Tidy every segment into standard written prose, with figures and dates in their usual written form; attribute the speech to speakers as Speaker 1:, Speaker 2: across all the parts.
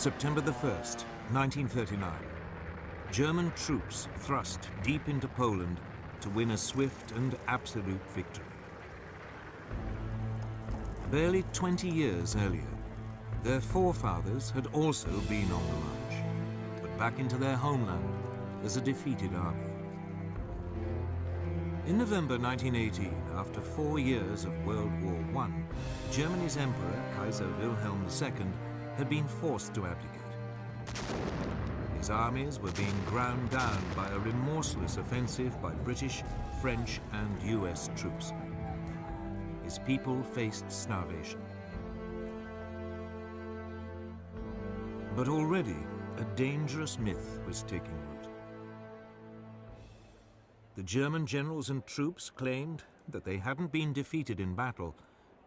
Speaker 1: September the 1st, 1939. German troops thrust deep into Poland to win a swift and absolute victory. Barely 20 years earlier, their forefathers had also been on the march, but back into their homeland as a defeated army. In November 1918, after 4 years of World War I, Germany's Emperor, Kaiser Wilhelm II, had been forced to abdicate. His armies were being ground down by a remorseless offensive by British, French, and US troops. His people faced starvation. But already, a dangerous myth was taking root. The German generals and troops claimed that they hadn't been defeated in battle,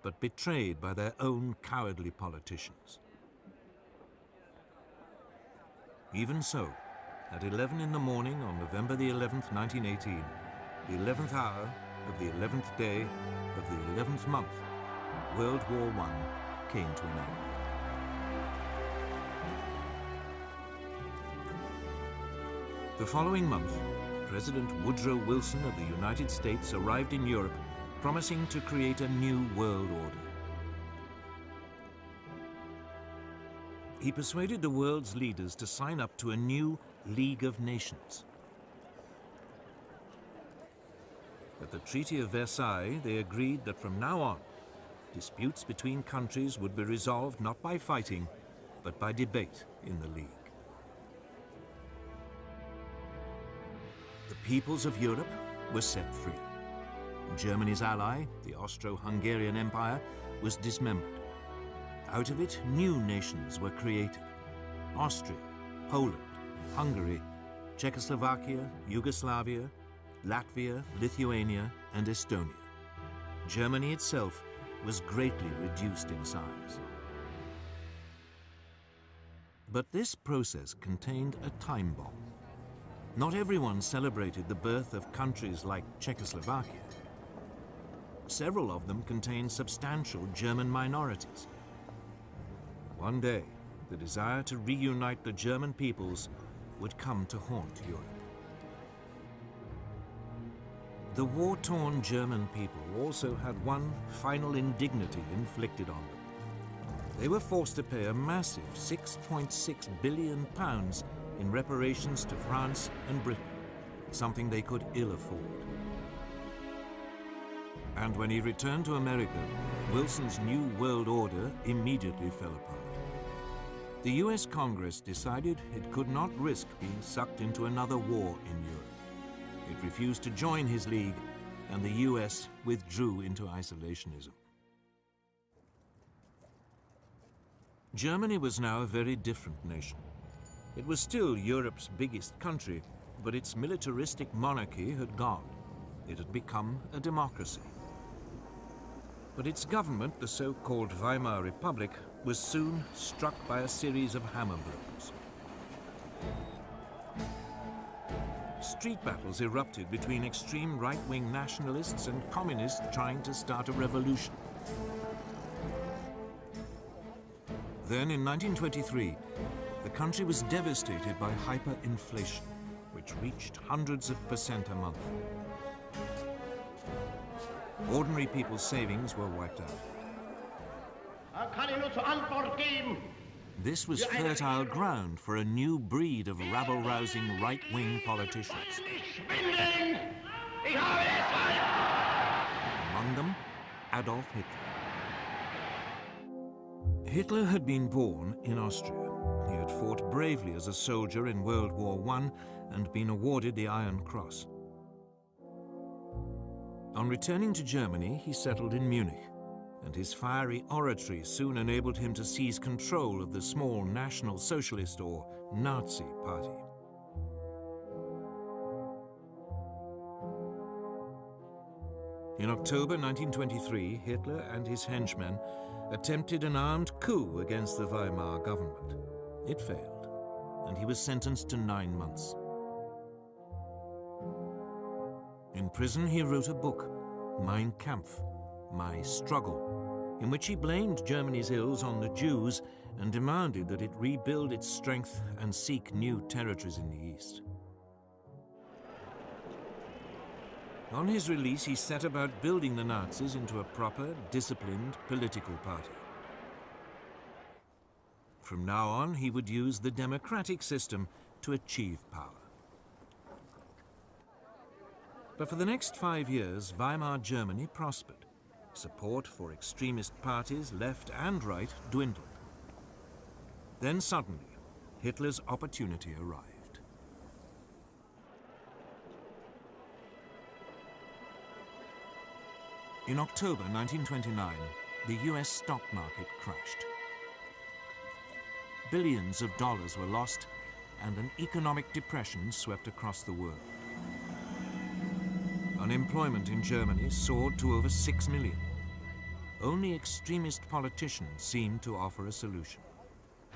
Speaker 1: but betrayed by their own cowardly politicians. Even so, at 11 in the morning on November the 11th, 1918, the 11th hour of the 11th day of the 11th month, World War I came to an end. The following month, President Woodrow Wilson of the United States arrived in Europe, promising to create a new world order. He persuaded the world's leaders to sign up to a new League of Nations. At the Treaty of Versailles, they agreed that from now on, disputes between countries would be resolved not by fighting, but by debate in the League. The peoples of Europe were set free. Germany's ally, the Austro-Hungarian Empire, was dismembered. Out of it, new nations were created: Austria, Poland, Hungary, Czechoslovakia, Yugoslavia, Latvia, Lithuania, and Estonia. Germany itself was greatly reduced in size. But this process contained a time bomb. Not everyone celebrated the birth of countries like Czechoslovakia. Several of them contained substantial German minorities. One day, the desire to reunite the German peoples would come to haunt Europe. The war-torn German people also had one final indignity inflicted on them. They were forced to pay a massive £6.6 billion in reparations to France and Britain, something they could ill afford. And when he returned to America, Wilson's new world order immediately fell apart. The US Congress decided it could not risk being sucked into another war in Europe. It refused to join his league, and the US withdrew into isolationism. Germany was now a very different nation. It was still Europe's biggest country, but its militaristic monarchy had gone. It had become a democracy. But its government, the so-called Weimar Republic, was soon struck by a series of hammer blows. Street battles erupted between extreme right-wing nationalists and communists trying to start a revolution. Then, in 1923, the country was devastated by hyperinflation, which reached hundreds of % a month. Ordinary people's savings were wiped out. This was fertile ground for a new breed of rabble-rousing right-wing politicians. Among them, Adolf Hitler. Hitler had been born in Austria. He had fought bravely as a soldier in World War I and been awarded the Iron Cross. On returning to Germany, he settled in Munich, and his fiery oratory soon enabled him to seize control of the small National Socialist or Nazi Party. In October 1923, Hitler and his henchmen attempted an armed coup against the Weimar government. It failed, and he was sentenced to 9 months. In prison, he wrote a book, Mein Kampf, My Struggle, in which he blamed Germany's ills on the Jews and demanded that it rebuild its strength and seek new territories in the East. On his release, he set about building the Nazis into a proper, disciplined political party. From now on, he would use the democratic system to achieve power. But for the next 5 years, Weimar Germany prospered. Support for extremist parties, left and right, dwindled. Then suddenly, Hitler's opportunity arrived. In October 1929, the US stock market crashed. Billions of dollars were lost, and an economic depression swept across the world. Unemployment in Germany soared to over 6 million. Only extremist politicians seemed to offer a solution.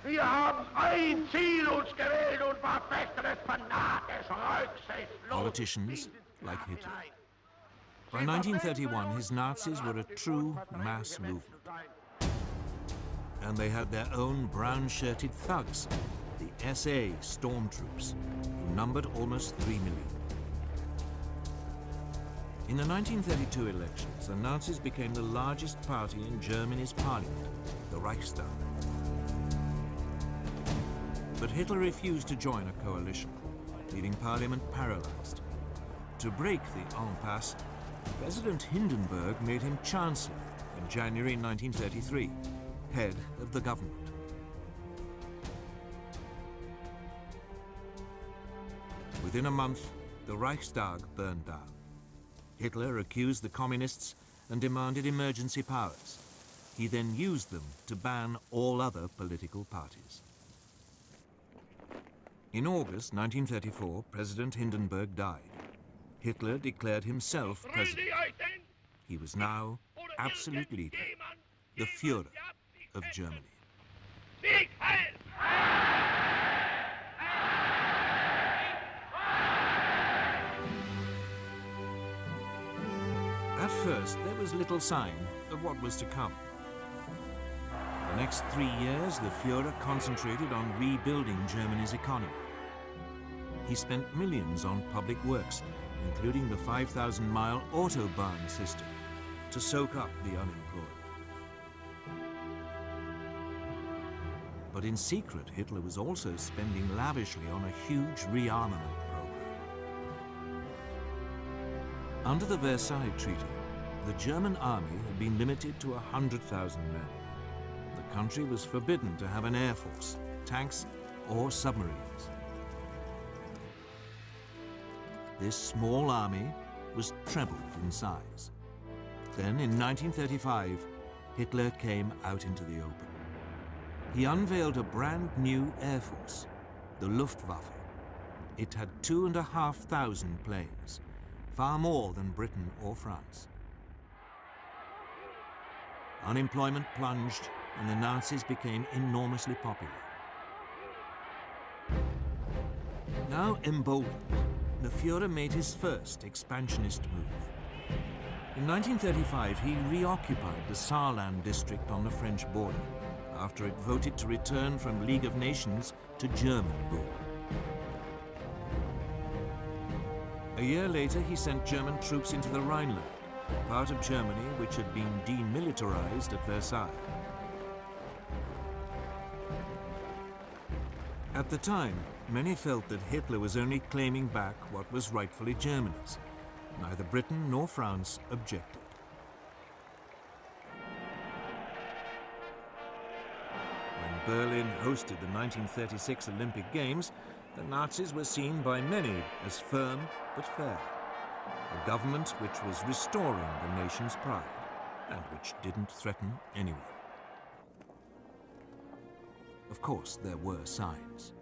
Speaker 2: Wir haben ein Ziel uns gewählt und verfechten es fanatisch, rücksichtslos.
Speaker 1: Politicians like Hitler. By 1931, his Nazis were a true mass movement. And they had their own brown-shirted thugs, the SA stormtroops, who numbered almost 3 million. In the 1932 elections, the Nazis became the largest party in Germany's parliament, the Reichstag. But Hitler refused to join a coalition, leaving parliament paralyzed. To break the impasse, President Hindenburg made him chancellor in January 1933, head of the government. Within a month, the Reichstag burned down. Hitler accused the communists and demanded emergency powers. He then used them to ban all other political parties. In August 1934, President Hindenburg died. Hitler declared himself president. He was now absolute leader, the Führer of Germany. At first, there was little sign of what was to come. For the next 3 years, the Führer concentrated on rebuilding Germany's economy. He spent millions on public works, including the 5,000-mile Autobahn system, to soak up the unemployed. But in secret, Hitler was also spending lavishly on a huge rearmament program. Under the Versailles Treaty, the German army had been limited to 100,000 men. The country was forbidden to have an air force, tanks, or submarines. This small army was trebled in size. Then, in 1935, Hitler came out into the open. He unveiled a brand new air force, the Luftwaffe. It had 2,500 planes, far more than Britain or France. Unemployment plunged, and the Nazis became enormously popular. Now emboldened, the Führer made his first expansionist move. In 1935, he reoccupied the Saarland district on the French border, after it voted to return from League of Nations to German rule. A year later, he sent German troops into the Rhineland, part of Germany which had been demilitarized at Versailles. At the time, many felt that Hitler was only claiming back what was rightfully Germany's. Neither Britain nor France objected. When Berlin hosted the 1936 Olympic Games, the Nazis were seen by many as firm but fair. A government which was restoring the nation's pride and which didn't threaten anyone. Of course, there were signs.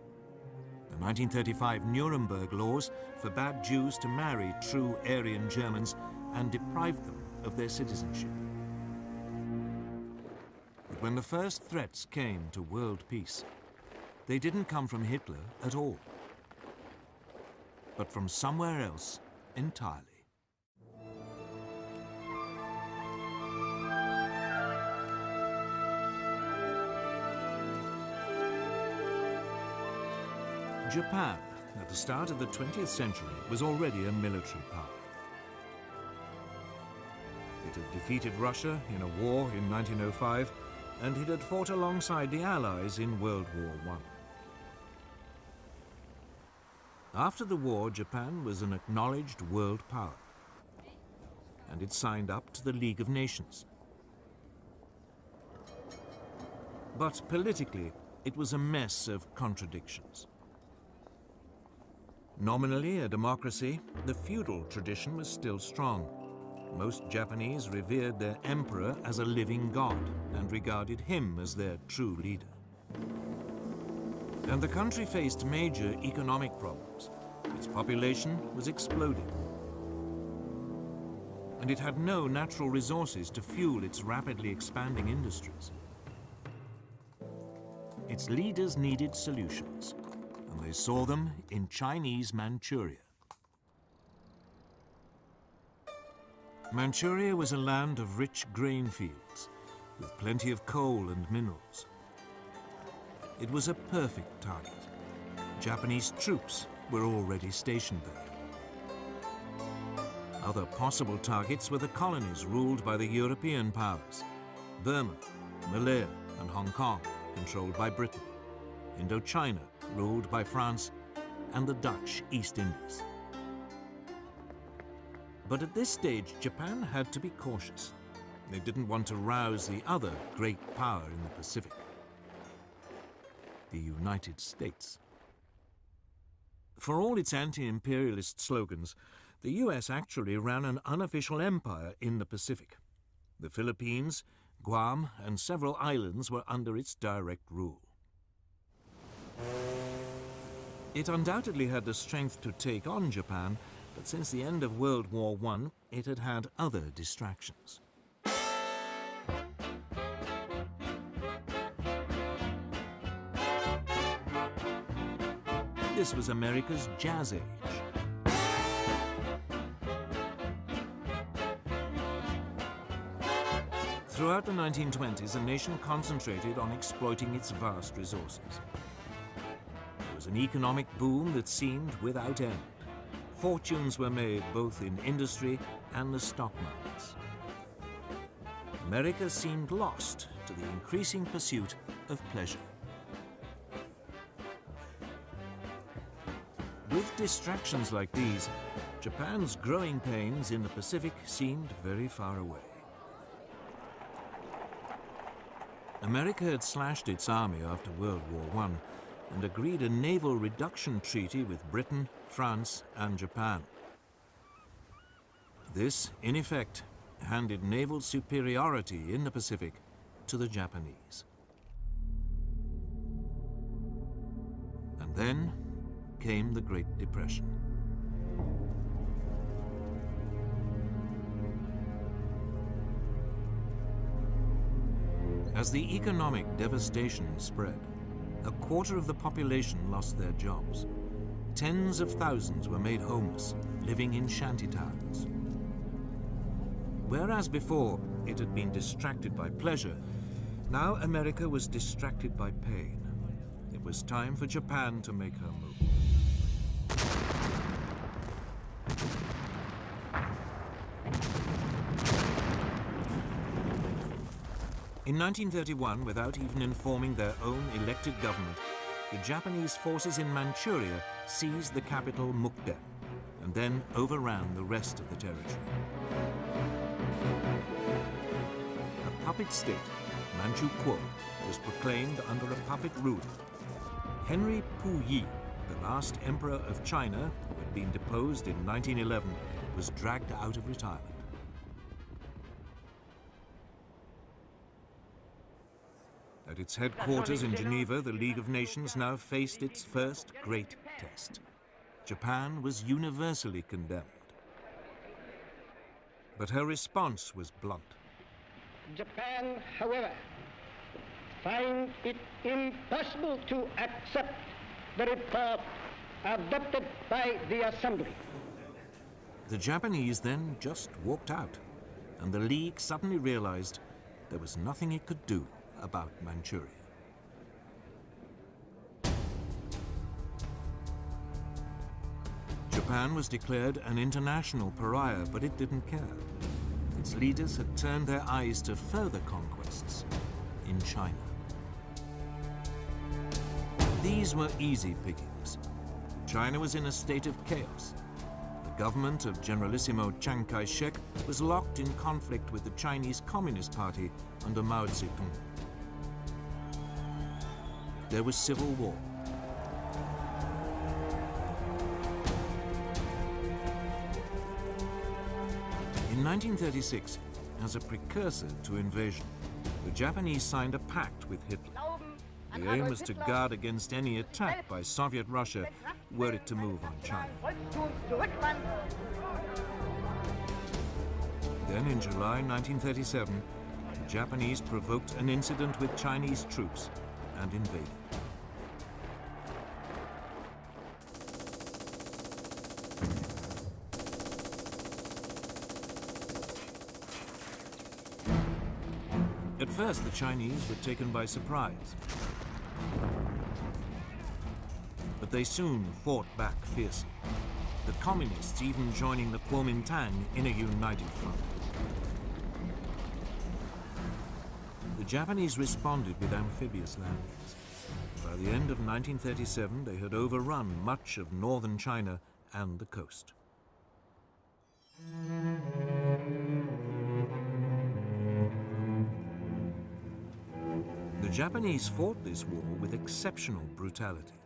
Speaker 1: The 1935 Nuremberg laws forbade Jews to marry true Aryan Germans and deprived them of their citizenship. But when the first threats came to world peace, they didn't come from Hitler at all, but from somewhere else entirely. Japan, at the start of the 20th century, was already a military power. It had defeated Russia in a war in 1905, and it had fought alongside the Allies in World War I. After the war, Japan was an acknowledged world power, and it signed up to the League of Nations. But politically, it was a mess of contradictions. Nominally a democracy, the feudal tradition was still strong. Most Japanese revered their emperor as a living god and regarded him as their true leader. And the country faced major economic problems. Its population was exploding. And it had no natural resources to fuel its rapidly expanding industries. Its leaders needed solutions, and they saw them in Chinese Manchuria. Manchuria was a land of rich grain fields, with plenty of coal and minerals. It was a perfect target. Japanese troops were already stationed there. Other possible targets were the colonies ruled by the European powers: Burma, Malaya, and Hong Kong, controlled by Britain, Indochina, ruled by France, and the Dutch East Indies. But at this stage, Japan had to be cautious. They didn't want to rouse the other great power in the Pacific, the United States. For all its anti-imperialist slogans, the US actually ran an unofficial empire in the Pacific. The Philippines, Guam, and several islands were under its direct rule. It undoubtedly had the strength to take on Japan, but since the end of World War I, it had had other distractions. This was America's Jazz Age. Throughout the 1920s, the nation concentrated on exploiting its vast resources. There was an economic boom that seemed without end. Fortunes were made both in industry and the stock markets. America seemed lost to the increasing pursuit of pleasure. With distractions like these, Japan's growing pains in the Pacific seemed very far away. America had slashed its army after World War I and agreed a naval reduction treaty with Britain, France, and Japan. This, in effect, handed naval superiority in the Pacific to the Japanese. And then came the Great Depression. As the economic devastation spread, a quarter of the population lost their jobs. Tens of thousands were made homeless, living in shantytowns. Whereas before it had been distracted by pleasure, now America was distracted by pain. It was time for Japan to make her move. In 1931, without even informing their own elected government, the Japanese forces in Manchuria seized the capital Mukden and then overran the rest of the territory. A puppet state, Manchukuo, was proclaimed under a puppet ruler. Henry Puyi, the last emperor of China, who had been deposed in 1911, was dragged out of retirement. At its headquarters in Geneva, the League of Nations now faced its first great test. Japan was universally condemned. But her response was blunt.
Speaker 3: Japan, however, finds it impossible to accept the report adopted by the Assembly.
Speaker 1: The Japanese then just walked out, and the League suddenly realized there was nothing it could do about Manchuria. Japan was declared an international pariah, but it didn't care. Its leaders had turned their eyes to further conquests in China. These were easy pickings. China was in a state of chaos. The government of Generalissimo Chiang Kai-shek was locked in conflict with the Chinese Communist Party under Mao Zedong. There was civil war. In 1936, as a precursor to invasion, the Japanese signed a pact with Hitler. The aim was to guard against any attack by Soviet Russia were it to move on China. Then in July 1937, the Japanese provoked an incident with Chinese troops and invaded. At first, the Chinese were taken by surprise. But they soon fought back fiercely, the communists even joining the Kuomintang in a united front. The Japanese responded with amphibious landings. By the end of 1937, they had overrun much of northern China and the coast. The Japanese fought this war with exceptional brutality,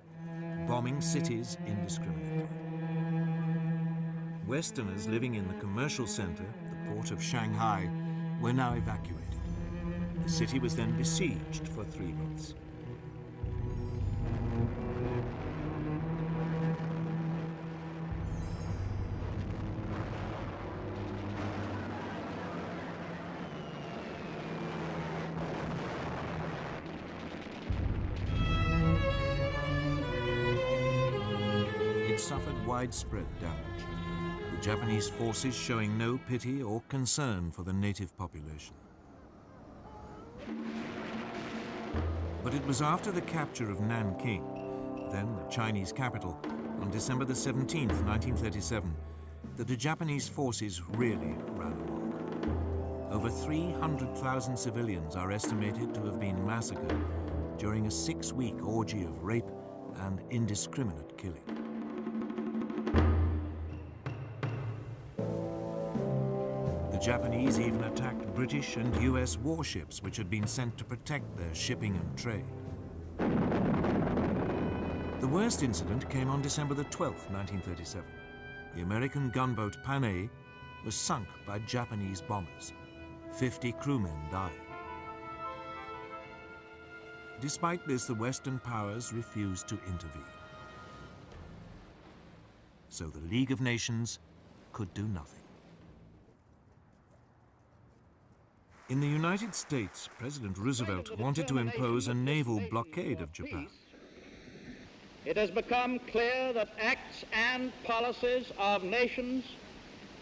Speaker 1: bombing cities indiscriminately. Westerners living in the commercial center, the port of Shanghai, were now evacuated. The city was then besieged for 3 months. Suffered widespread damage, the Japanese forces showing no pity or concern for the native population. But it was after the capture of Nanking, then the Chinese capital, on December the 17th, 1937, that the Japanese forces really ran amok. Over 300,000 civilians are estimated to have been massacred during a 6-week orgy of rape and indiscriminate killing. The Japanese even attacked British and US warships which had been sent to protect their shipping and trade. The worst incident came on December the 12th, 1937. The American gunboat Panay was sunk by Japanese bombers. 50 crewmen died. Despite this, the Western powers refused to intervene. So the League of Nations could do nothing. In the United States, President Roosevelt wanted to impose a naval blockade of Japan.
Speaker 3: It has become clear that acts and policies of nations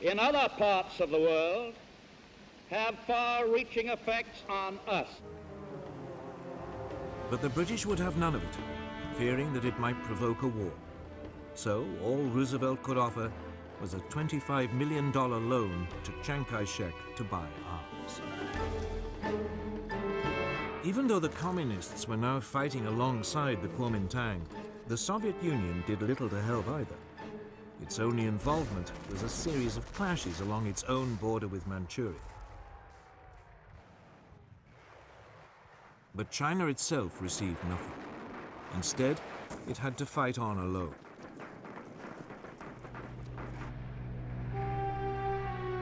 Speaker 3: in other parts of the world have far-reaching effects on us.
Speaker 1: But the British would have none of it, fearing that it might provoke a war. So all Roosevelt could offer was a $25 million loan to Chiang Kai-shek to buy arms. Even though the communists were now fighting alongside the Kuomintang, the Soviet Union did little to help either. Its only involvement was a series of clashes along its own border with Manchuria. But China itself received nothing. Instead, it had to fight on alone.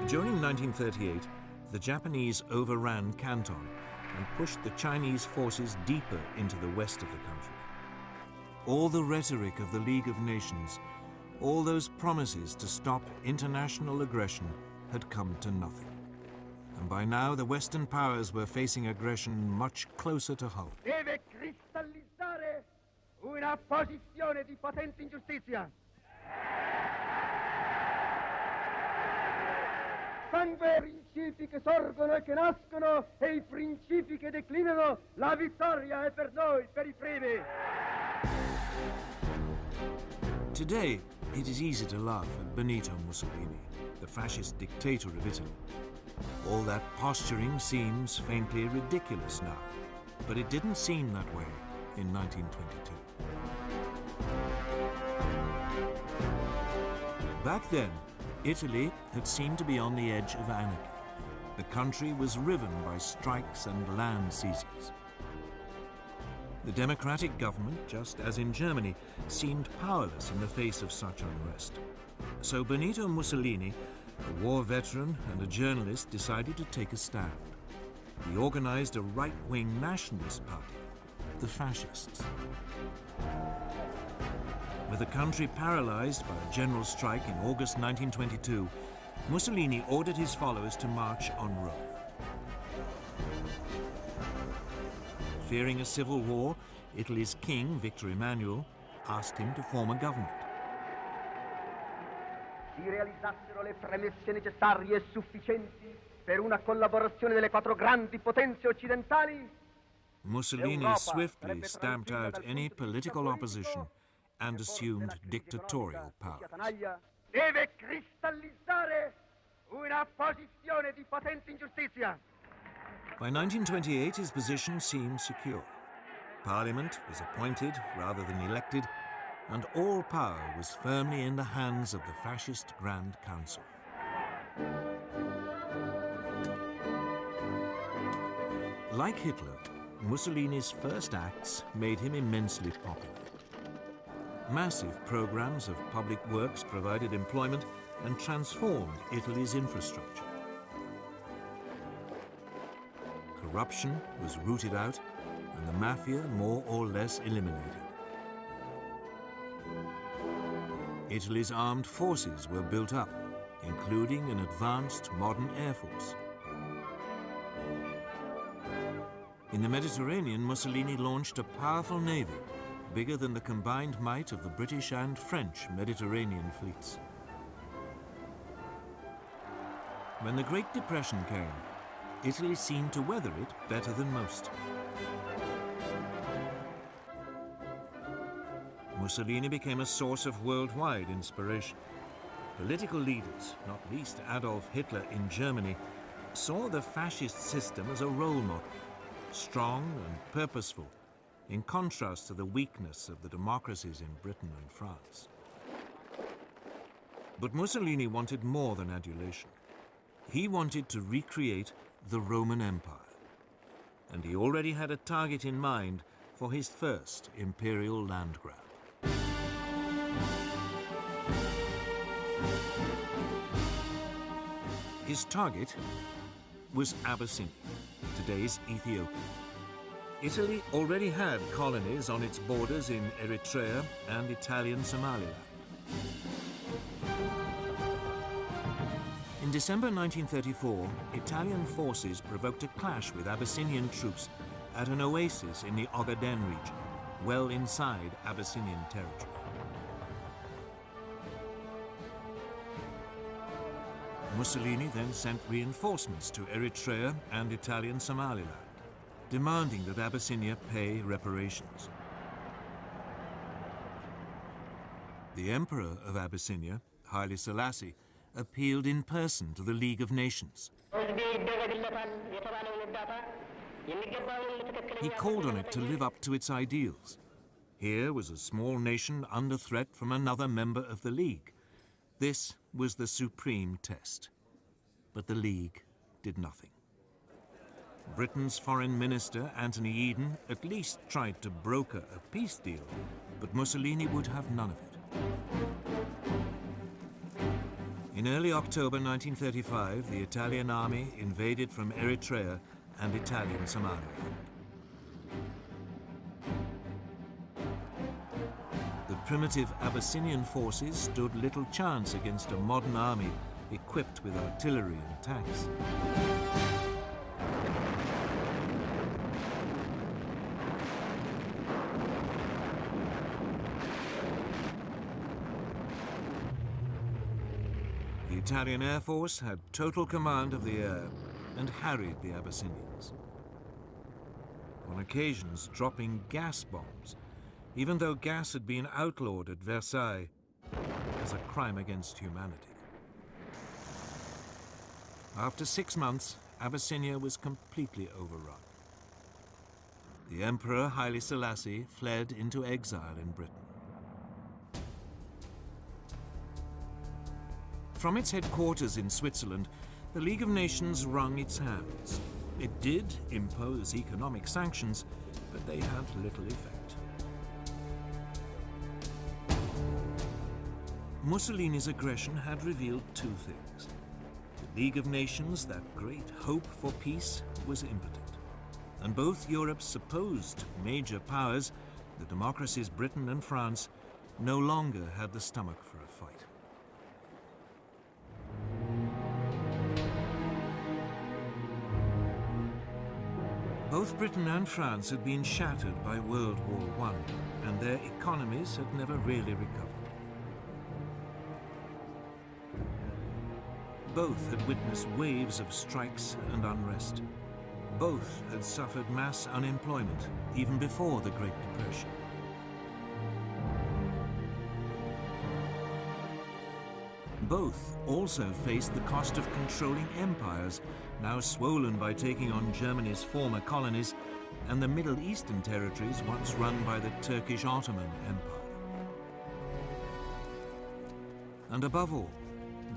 Speaker 1: During 1938, the Japanese overran Canton and pushed the Chinese forces deeper into the west of the country. All the rhetoric of the League of Nations, all those promises to stop international aggression had come to nothing. And by now, the Western powers were facing aggression much closer to home.
Speaker 2: Deve cristallizzare una posizione di potente ingiustizia. Sangue i principi che sorgono e che nascono e i principi che declinano, la vittoria è per noi, per I primi.
Speaker 1: Today, It is easy to laugh at Benito Mussolini, the fascist dictator of Italy. All that posturing seems faintly ridiculous now, but it didn't seem that way in 1922. Back then, Italy had seemed to be on the edge of anarchy. The country was riven by strikes and land seizures. The democratic government, just as in Germany, seemed powerless in the face of such unrest. So Benito Mussolini, a war veteran and a journalist, decided to take a stand. He organized a right-wing nationalist party, the Fascists. With the country paralyzed by a general strike in August 1922, Mussolini ordered his followers to march on Rome. Fearing a civil war, Italy's king, Victor Emmanuel, asked him to form a government.
Speaker 4: Si realizzassero le premesse necessarie e sufficienti per una collaborazione delle quattro grandi potenze occidentali,
Speaker 1: Mussolini swiftly stamped out any political opposition and assumed dictatorial powers.
Speaker 4: deve cristallizzare una posizione di potente ingiustizia.
Speaker 1: By 1928, his position seemed secure. Parliament was appointed rather than elected, and all power was firmly in the hands of the fascist Grand Council. Like Hitler, Mussolini's first acts made him immensely popular. Massive programs of public works provided employment and transformed Italy's infrastructure. Corruption was rooted out and the mafia more or less eliminated. Italy's armed forces were built up, including an advanced modern air force. In the Mediterranean, Mussolini launched a powerful navy, bigger than the combined might of the British and French Mediterranean fleets. When the Great Depression came, Italy seemed to weather it better than most. Mussolini became a source of worldwide inspiration. Political leaders, not least Adolf Hitler in Germany, saw the fascist system as a role model, strong and purposeful, in contrast to the weakness of the democracies in Britain and France. But Mussolini wanted more than adulation. He wanted to recreate the Roman Empire, and he already had a target in mind for his first imperial land grab. His target was Abyssinia, today's Ethiopia. Italy already had colonies on its borders in Eritrea and Italian Somaliland. In December 1934, Italian forces provoked a clash with Abyssinian troops at an oasis in the Ogaden region, well inside Abyssinian territory. Mussolini then sent reinforcements to Eritrea and Italian Somaliland, demanding that Abyssinia pay reparations. The Emperor of Abyssinia, Haile Selassie, appealed in person to the League of Nations. He called on it to live up to its ideals. Here was a small nation under threat from another member of the League. This was the supreme test. But the League did nothing. Britain's Foreign Minister, Anthony Eden, at least tried to broker a peace deal, but Mussolini would have none of it. In early October 1935, the Italian army invaded from Eritrea and Italian Somaliland. The primitive Abyssinian forces stood little chance against a modern army equipped with artillery and tanks. The Italian Air Force had total command of the air and harried the Abyssinians, on occasions dropping gas bombs, even though gas had been outlawed at Versailles. A as a crime against humanity. After 6 months, Abyssinia was completely overrun. The Emperor Haile Selassie fled into exile in Britain. From its headquarters in Switzerland, the League of Nations wrung its hands. It did impose economic sanctions, but they had little effect. Mussolini's aggression had revealed 2 things. The League of Nations, that great hope for peace, was impotent. And both Europe's supposed major powers, the democracies Britain and France, no longer had the stomach for a fight. Both Britain and France had been shattered by World War I, and their economies had never really recovered. Both had witnessed waves of strikes and unrest. Both had suffered mass unemployment, even before the Great Depression. Both also faced the cost of controlling empires, now swollen by taking on Germany's former colonies and the Middle Eastern territories once run by the Turkish Ottoman Empire. And above all,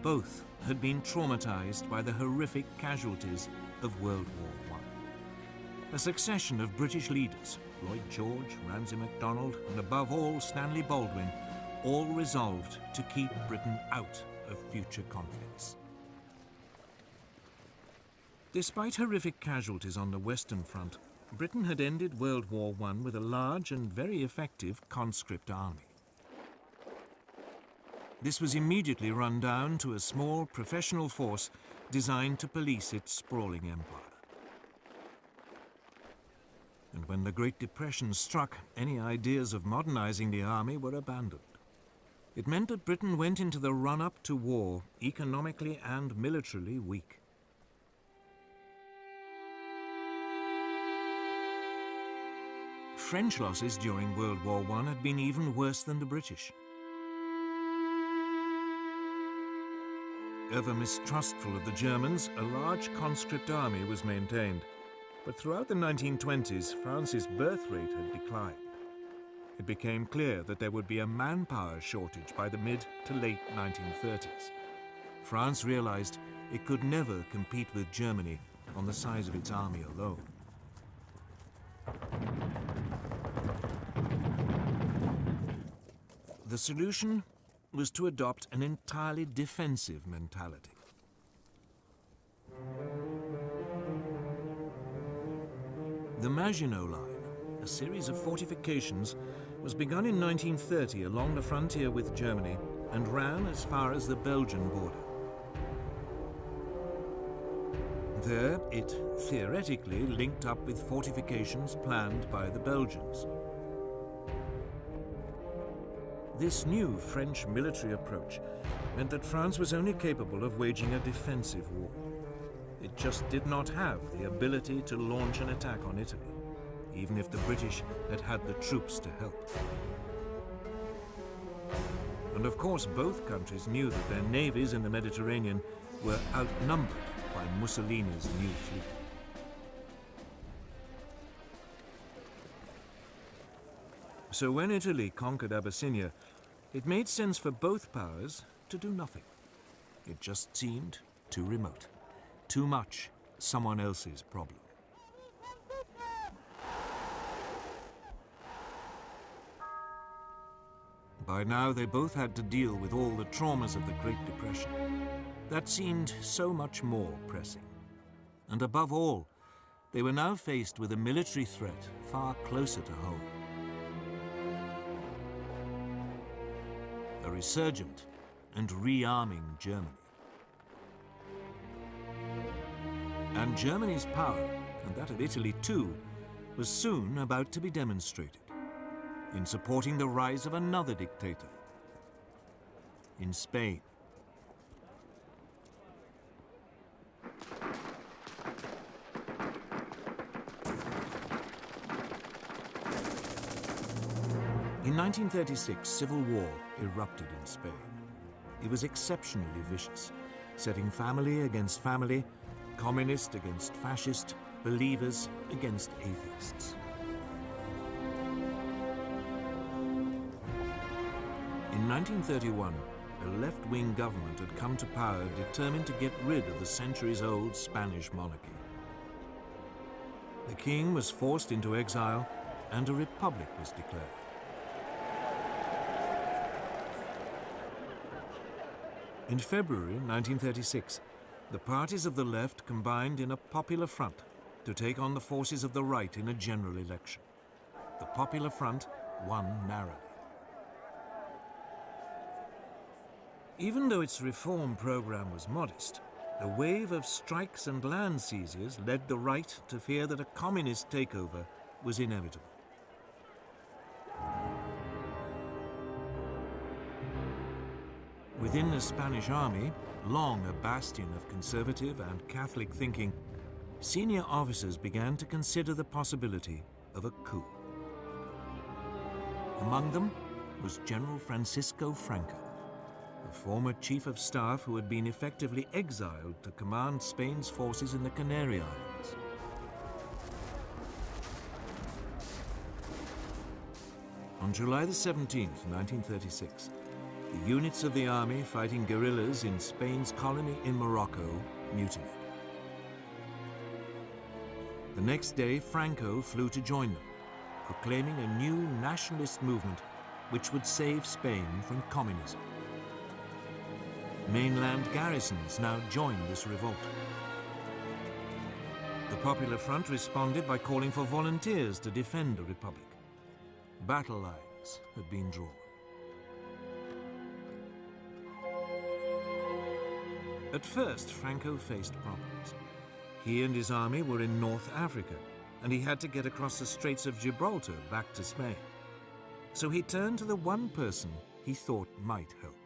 Speaker 1: both had been traumatized by the horrific casualties of World War I. A succession of British leaders, Lloyd George, Ramsay MacDonald, and above all Stanley Baldwin, all resolved to keep Britain out of future conflicts. Despite horrific casualties on the Western Front, Britain had ended World War I with a large and very effective conscript army. This was immediately run down to a small professional force designed to police its sprawling empire. And when the Great Depression struck, any ideas of modernizing the army were abandoned. It meant that Britain went into the run-up to war economically and militarily weak. French losses during World War I had been even worse than the British. Ever mistrustful of the Germans, a large conscript army was maintained. But throughout the 1920s, France's birth rate had declined. It became clear that there would be a manpower shortage by the mid to late 1930s. France realized it could never compete with Germany on the size of its army alone. The solution was to adopt an entirely defensive mentality. The Maginot Line, a series of fortifications, was begun in 1930 along the frontier with Germany and ran as far as the Belgian border. There, it theoretically linked up with fortifications planned by the Belgians. This new French military approach meant that France was only capable of waging a defensive war. It just did not have the ability to launch an attack on Italy, even if the British had had the troops to help. And of course, both countries knew that their navies in the Mediterranean were outnumbered by Mussolini's new fleet. So when Italy conquered Abyssinia, it made sense for both powers to do nothing. It just seemed too remote, too much someone else's problem. By now, they both had to deal with all the traumas of the Great Depression. That seemed so much more pressing. And above all, they were now faced with a military threat far closer to home. A resurgent and rearming Germany. And Germany's power, and that of Italy too, was soon about to be demonstrated in supporting the rise of another dictator in Spain. In 1936, civil war erupted in Spain. He was exceptionally vicious, setting family against family, communist against fascist, believers against atheists. In 1931, a left-wing government had come to power determined to get rid of the centuries-old Spanish monarchy. The king was forced into exile and a republic was declared. In February 1936, the parties of the left combined in a popular front to take on the forces of the right in a general election. The Popular Front won narrowly. Even though its reform program was modest, a wave of strikes and land seizures led the right to fear that a communist takeover was inevitable. Within the Spanish army, long a bastion of conservative and Catholic thinking, senior officers began to consider the possibility of a coup. Among them was General Francisco Franco, a former chief of staff who had been effectively exiled to command Spain's forces in the Canary Islands. On July the 17th, 1936, the units of the army fighting guerrillas in Spain's colony in Morocco mutinied. The next day, Franco flew to join them, proclaiming a new nationalist movement which would save Spain from communism. Mainland garrisons now joined this revolt. The Popular Front responded by calling for volunteers to defend the Republic. Battle lines had been drawn. At first, Franco faced problems. He and his army were in North Africa, and he had to get across the Straits of Gibraltar back to Spain. So he turned to the one person he thought might help: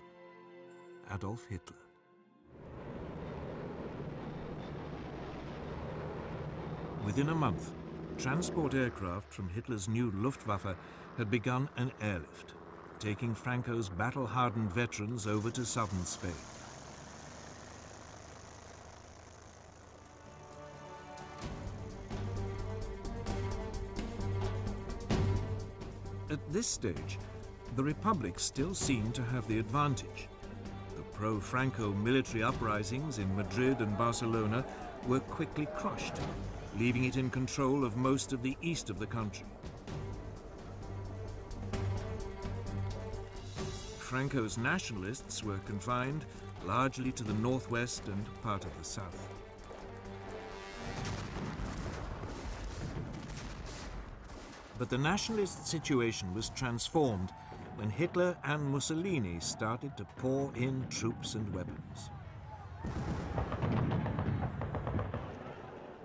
Speaker 1: Adolf Hitler. Within a month, transport aircraft from Hitler's new Luftwaffe had begun an airlift, taking Franco's battle-hardened veterans over to southern Spain. At this stage, the Republic still seemed to have the advantage. The pro-Franco military uprisings in Madrid and Barcelona were quickly crushed, leaving it in control of most of the east of the country. Franco's nationalists were confined largely to the northwest and part of the south. But the nationalist situation was transformed when Hitler and Mussolini started to pour in troops and weapons.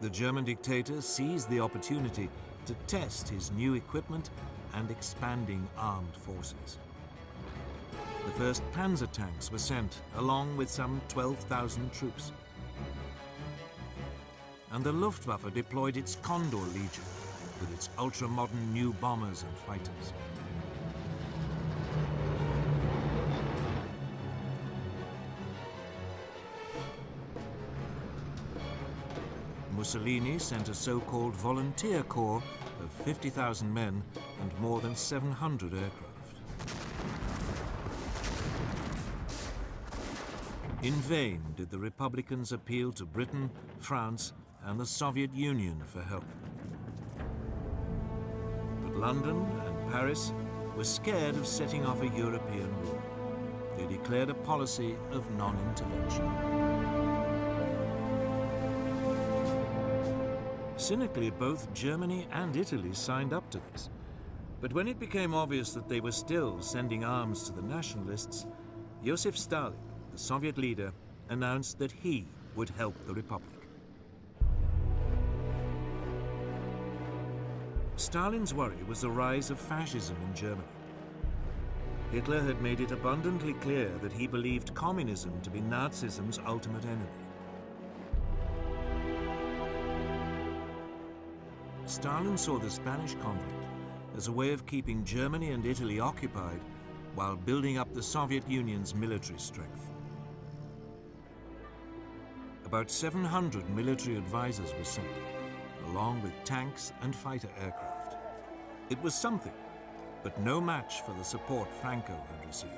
Speaker 1: The German dictator seized the opportunity to test his new equipment and expanding armed forces. The first panzer tanks were sent, along with some 12,000 troops. And the Luftwaffe deployed its Condor Legion, with its ultra-modern new bombers and fighters. Mussolini sent a so-called volunteer corps of 50,000 men and more than 700 aircraft. In vain did the Republicans appeal to Britain, France, and the Soviet Union for help. London and Paris were scared of setting off a European war. They declared a policy of non-intervention. Cynically, both Germany and Italy signed up to this. But when it became obvious that they were still sending arms to the nationalists, Joseph Stalin, the Soviet leader, announced that he would help the Republic. Stalin's worry was the rise of fascism in Germany. Hitler had made it abundantly clear that he believed communism to be Nazism's ultimate enemy. Stalin saw the Spanish conflict as a way of keeping Germany and Italy occupied while building up the Soviet Union's military strength. About 700 military advisors were sent, along with tanks and fighter aircraft. It was something, but no match for the support Franco had received.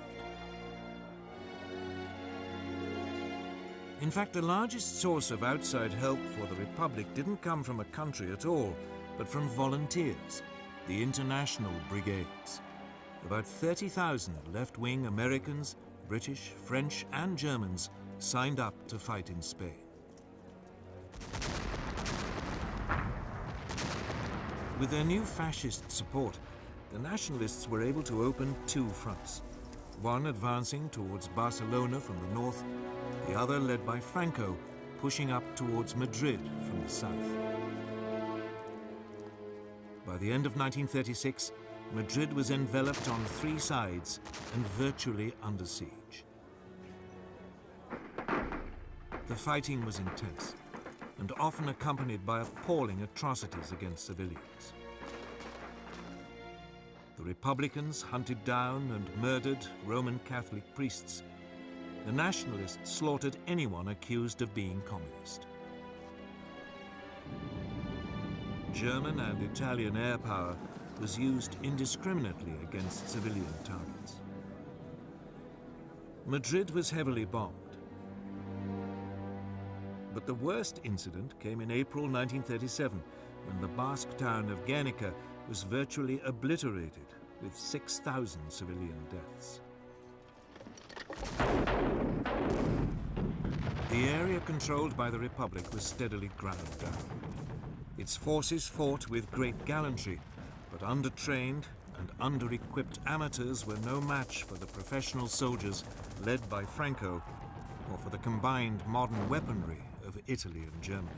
Speaker 1: In fact, the largest source of outside help for the Republic didn't come from a country at all, but from volunteers, the international brigades. About 30,000 left-wing Americans, British, French, and Germans signed up to fight in Spain. With their new fascist support, the nationalists were able to open two fronts, one advancing towards Barcelona from the north, the other led by Franco, pushing up towards Madrid from the south. By the end of 1936, Madrid was enveloped on three sides and virtually under siege. The fighting was intense and often accompanied by appalling atrocities against civilians. The Republicans hunted down and murdered Roman Catholic priests. The nationalists slaughtered anyone accused of being communist. German and Italian air power was used indiscriminately against civilian targets. Madrid was heavily bombed. But the worst incident came in April 1937, when the Basque town of Guernica was virtually obliterated, with 6,000 civilian deaths. The area controlled by the Republic was steadily ground down. Its forces fought with great gallantry, but undertrained and under-equipped amateurs were no match for the professional soldiers led by Franco, or for the combined modern weaponry of Italy and Germany.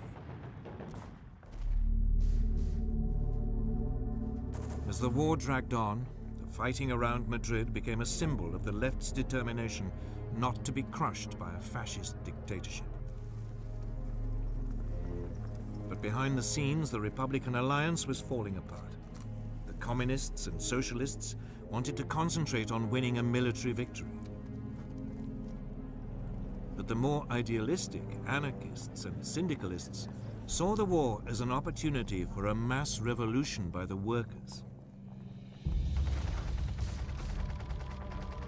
Speaker 1: As the war dragged on, the fighting around Madrid became a symbol of the left's determination not to be crushed by a fascist dictatorship. But behind the scenes, the Republican alliance was falling apart. The communists and socialists wanted to concentrate on winning a military victory. But the more idealistic anarchists and syndicalists saw the war as an opportunity for a mass revolution by the workers.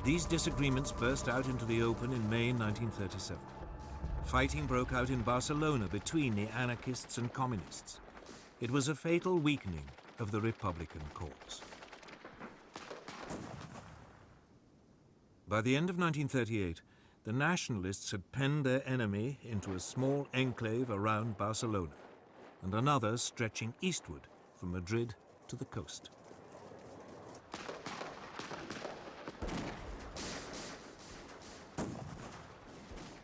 Speaker 1: These disagreements burst out into the open in May 1937. Fighting broke out in Barcelona between the anarchists and communists. It was a fatal weakening of the Republican cause. By the end of 1938, the nationalists had penned their enemy into a small enclave around Barcelona, and another stretching eastward from Madrid to the coast.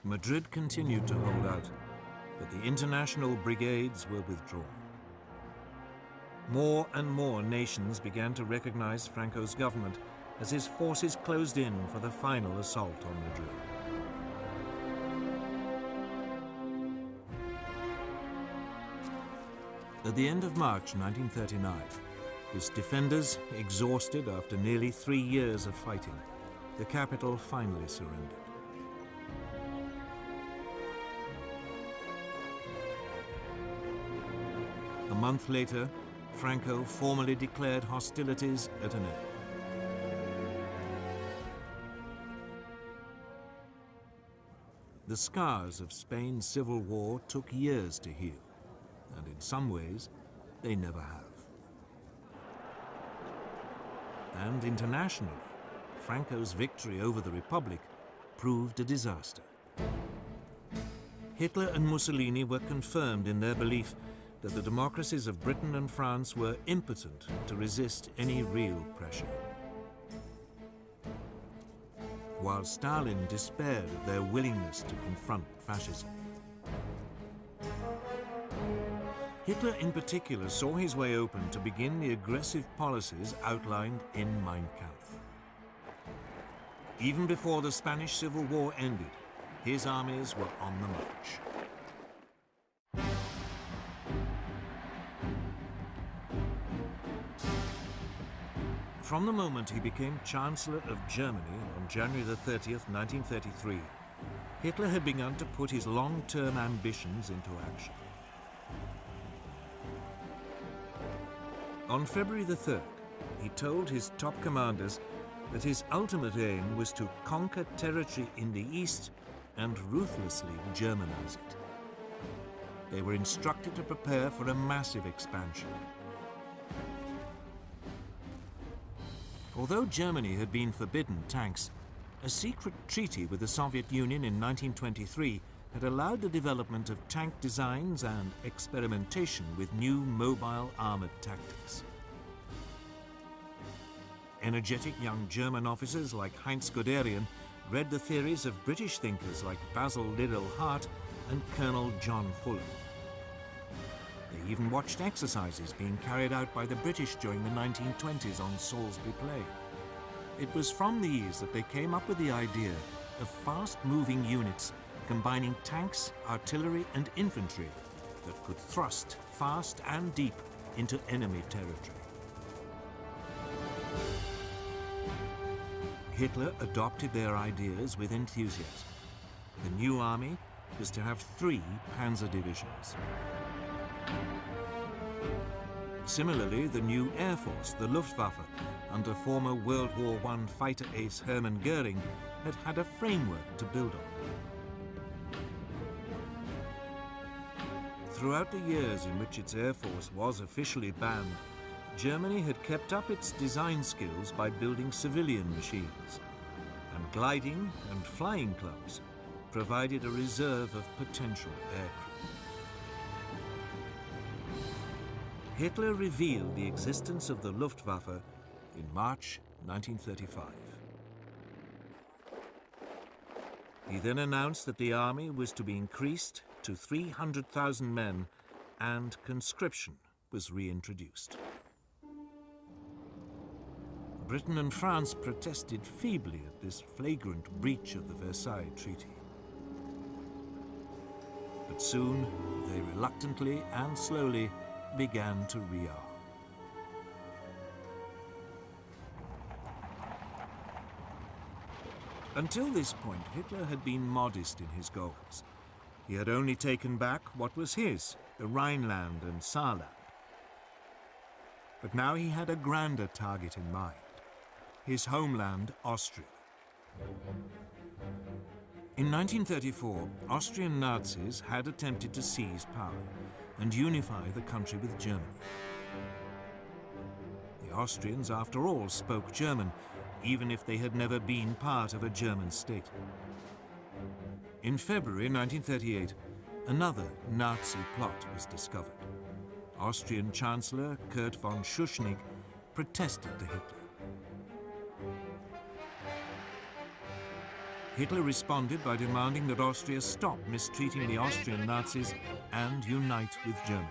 Speaker 1: Madrid continued to hold out, but the international brigades were withdrawn. More and more nations began to recognize Franco's government as his forces closed in for the final assault on Madrid. At the end of March 1939, its defenders, exhausted after nearly 3 years of fighting, the capital finally surrendered. A month later, Franco formally declared hostilities at an end. The scars of Spain's civil war took years to heal, and in some ways, they never have. And internationally, Franco's victory over the Republic proved a disaster. Hitler and Mussolini were confirmed in their belief that the democracies of Britain and France were impotent to resist any real pressure. While Stalin despaired of their willingness to confront fascism. Hitler in particular saw his way open to begin the aggressive policies outlined in Mein Kampf. Even before the Spanish Civil War ended, his armies were on the march. From the moment he became Chancellor of Germany on January the 30th, 1933, Hitler had begun to put his long-term ambitions into action. On February the 3rd, he told his top commanders that his ultimate aim was to conquer territory in the east and ruthlessly Germanize it. They were instructed to prepare for a massive expansion. Although Germany had been forbidden tanks, a secret treaty with the Soviet Union in 1923 had allowed the development of tank designs and experimentation with new mobile armored tactics. Energetic young German officers like Heinz Guderian read the theories of British thinkers like Basil Liddell Hart and Colonel John Fuller. They even watched exercises being carried out by the British during the 1920s on Salisbury Plain. It was from these that they came up with the idea of fast-moving units combining tanks, artillery and infantry that could thrust fast and deep into enemy territory. Hitler adopted their ideas with enthusiasm. The new army was to have 3 panzer divisions. Similarly, the new Air Force, the Luftwaffe, under former World War I fighter ace Hermann Goering, had had a framework to build on. Throughout the years in which its Air Force was officially banned, Germany had kept up its design skills by building civilian machines, and gliding and flying clubs provided a reserve of potential aircraft. Hitler revealed the existence of the Luftwaffe in March 1935. He then announced that the army was to be increased to 300,000 men and conscription was reintroduced. Britain and France protested feebly at this flagrant breach of the Versailles Treaty. But soon, they reluctantly and slowly began to rearm. Until this point, Hitler had been modest in his goals. He had only taken back what was his, the Rhineland and Saarland. But now he had a grander target in mind, his homeland, Austria. In 1934, Austrian Nazis had attempted to seize power and unify the country with Germany. The Austrians, after all, spoke German, even if they had never been part of a German state. In February 1938, another Nazi plot was discovered. Austrian Chancellor Kurt von Schuschnigg protested to Hitler. Hitler responded by demanding that Austria stop mistreating the Austrian Nazis and unite with Germany.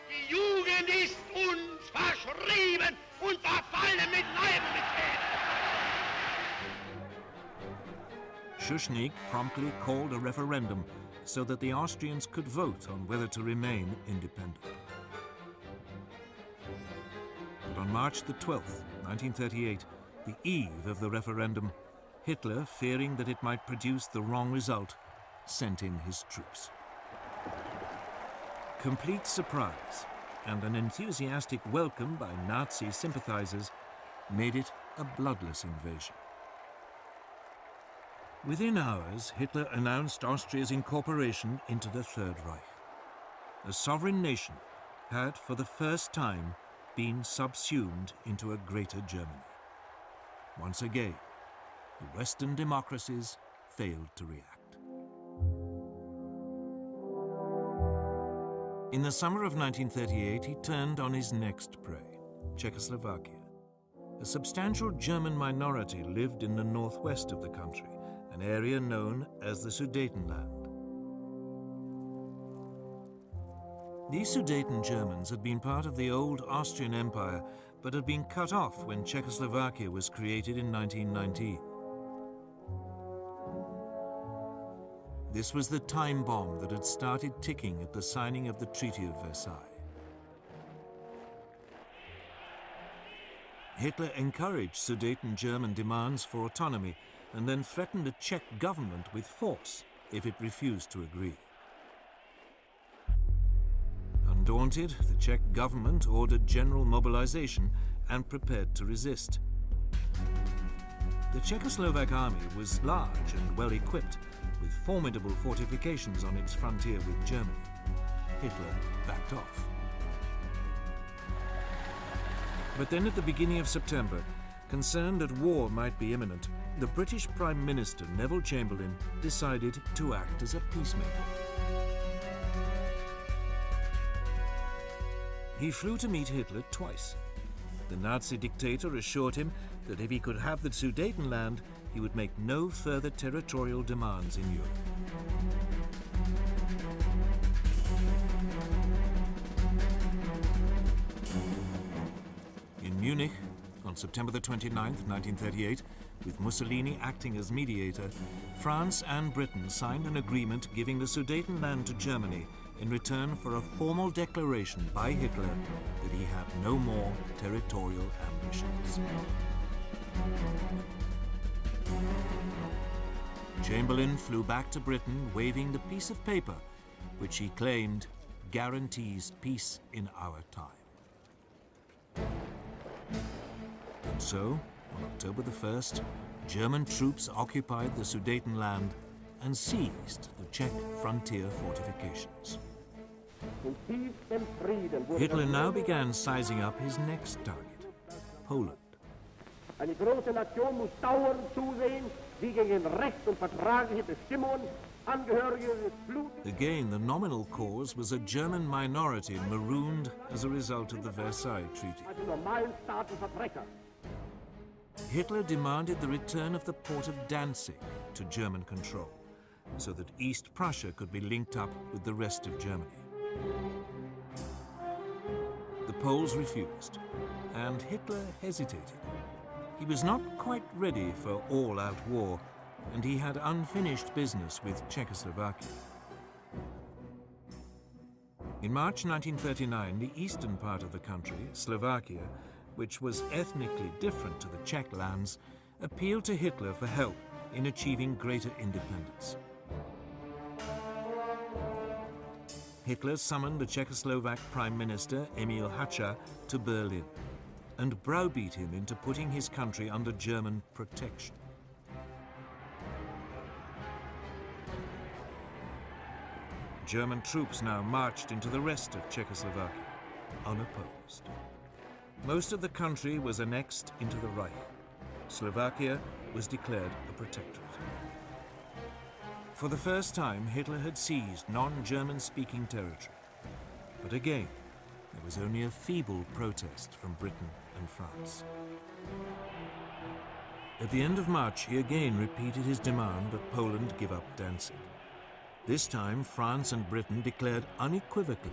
Speaker 2: Die Jugend ist uns verschrieben und verfallen mit Leib und Seele.
Speaker 1: Schuschnigg promptly called a referendum so that the Austrians could vote on whether to remain independent. But on March the 12th, 1938, the eve of the referendum, Hitler, fearing that it might produce the wrong result, sent in his troops. Complete surprise and an enthusiastic welcome by Nazi sympathizers made it a bloodless invasion. Within hours, Hitler announced Austria's incorporation into the Third Reich. A sovereign nation had, for the first time, been subsumed into a greater Germany. Once again, the Western democracies failed to react. In the summer of 1938, he turned on his next prey, Czechoslovakia. A substantial German minority lived in the northwest of the country, an area known as the Sudetenland. These Sudeten Germans had been part of the old Austrian Empire, but had been cut off when Czechoslovakia was created in 1919. This was the time bomb that had started ticking at the signing of the Treaty of Versailles. Hitler encouraged Sudeten German demands for autonomy and then threatened the Czech government with force if it refused to agree. Undaunted, the Czech government ordered general mobilization and prepared to resist. The Czechoslovak army was large and well equipped, with formidable fortifications on its frontier with Germany. Hitler backed off. But then at the beginning of September, concerned that war might be imminent, the British Prime Minister Neville Chamberlain decided to act as a peacemaker. He flew to meet Hitler twice. The Nazi dictator assured him that if he could have the Sudetenland, he would make no further territorial demands in Europe. In Munich, on September the 29th, 1938, with Mussolini acting as mediator, France and Britain signed an agreement giving the Sudetenland to Germany in return for a formal declaration by Hitler that he had no more territorial ambitions. Chamberlain flew back to Britain waving the piece of paper which he claimed guarantees peace in our time. And so, on October the 1st, German troops occupied the Sudetenland and seized the Czech frontier fortifications. Hitler now began sizing up his next target, Poland.
Speaker 2: Eine große Nation muss dauernd zusehen, wie gegen Recht und vertragliche Bestimmungen Angehörige des Blut.
Speaker 1: Again, the nominal cause was a German minority marooned as a result of the Versailles Treaty. Hitler demanded the return of the port of Danzig to German control, so that East Prussia could be linked up with the rest of Germany. The Poles refused, and Hitler hesitated. He was not quite ready for all-out war, and he had unfinished business with Czechoslovakia. In March 1939, the eastern part of the country, Slovakia, which was ethnically different to the Czech lands, appealed to Hitler for help in achieving greater independence. Hitler summoned the Czechoslovak Prime Minister Emil Hácha to Berlin and browbeat him into putting his country under German protection. German troops now marched into the rest of Czechoslovakia, unopposed. Most of the country was annexed into the Reich. Slovakia was declared a protectorate. For the first time, Hitler had seized non-German-speaking territory. But again, there was only a feeble protest from Britain and France. At the end of March, he again repeated his demand that Poland give up Danzig. This time, France and Britain declared unequivocally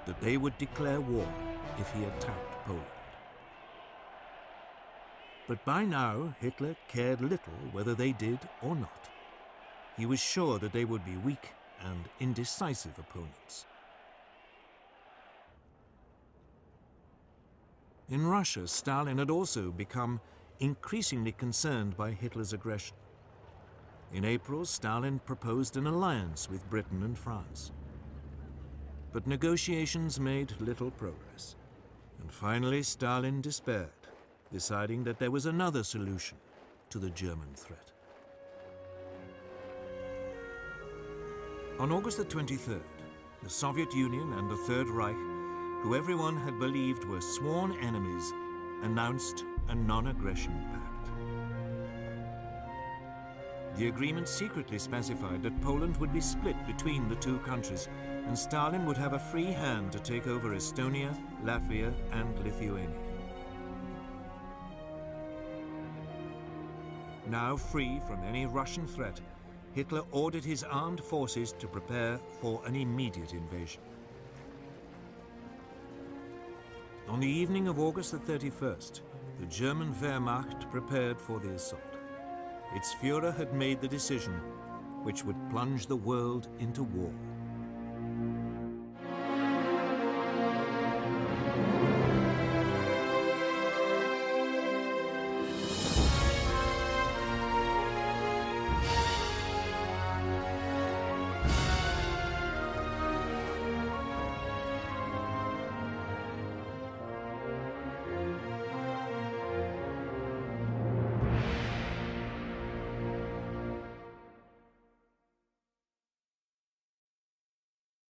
Speaker 1: that they would declare war if he attacked Poland. But by now, Hitler cared little whether they did or not. He was sure that they would be weak and indecisive opponents. In Russia, Stalin had also become increasingly concerned by Hitler's aggression. In April, Stalin proposed an alliance with Britain and France. But negotiations made little progress. And finally, Stalin despaired, deciding that there was another solution to the German threat. On August the 23rd, the Soviet Union and the Third Reich, who everyone had believed were sworn enemies, announced a non-aggression pact. The agreement secretly specified that Poland would be split between the two countries, and Stalin would have a free hand to take over Estonia, Latvia, and Lithuania. Now free from any Russian threat, Hitler ordered his armed forces to prepare for an immediate invasion. On the evening of August the 31st, the German Wehrmacht prepared for the assault. Its Führer had made the decision which would plunge the world into war.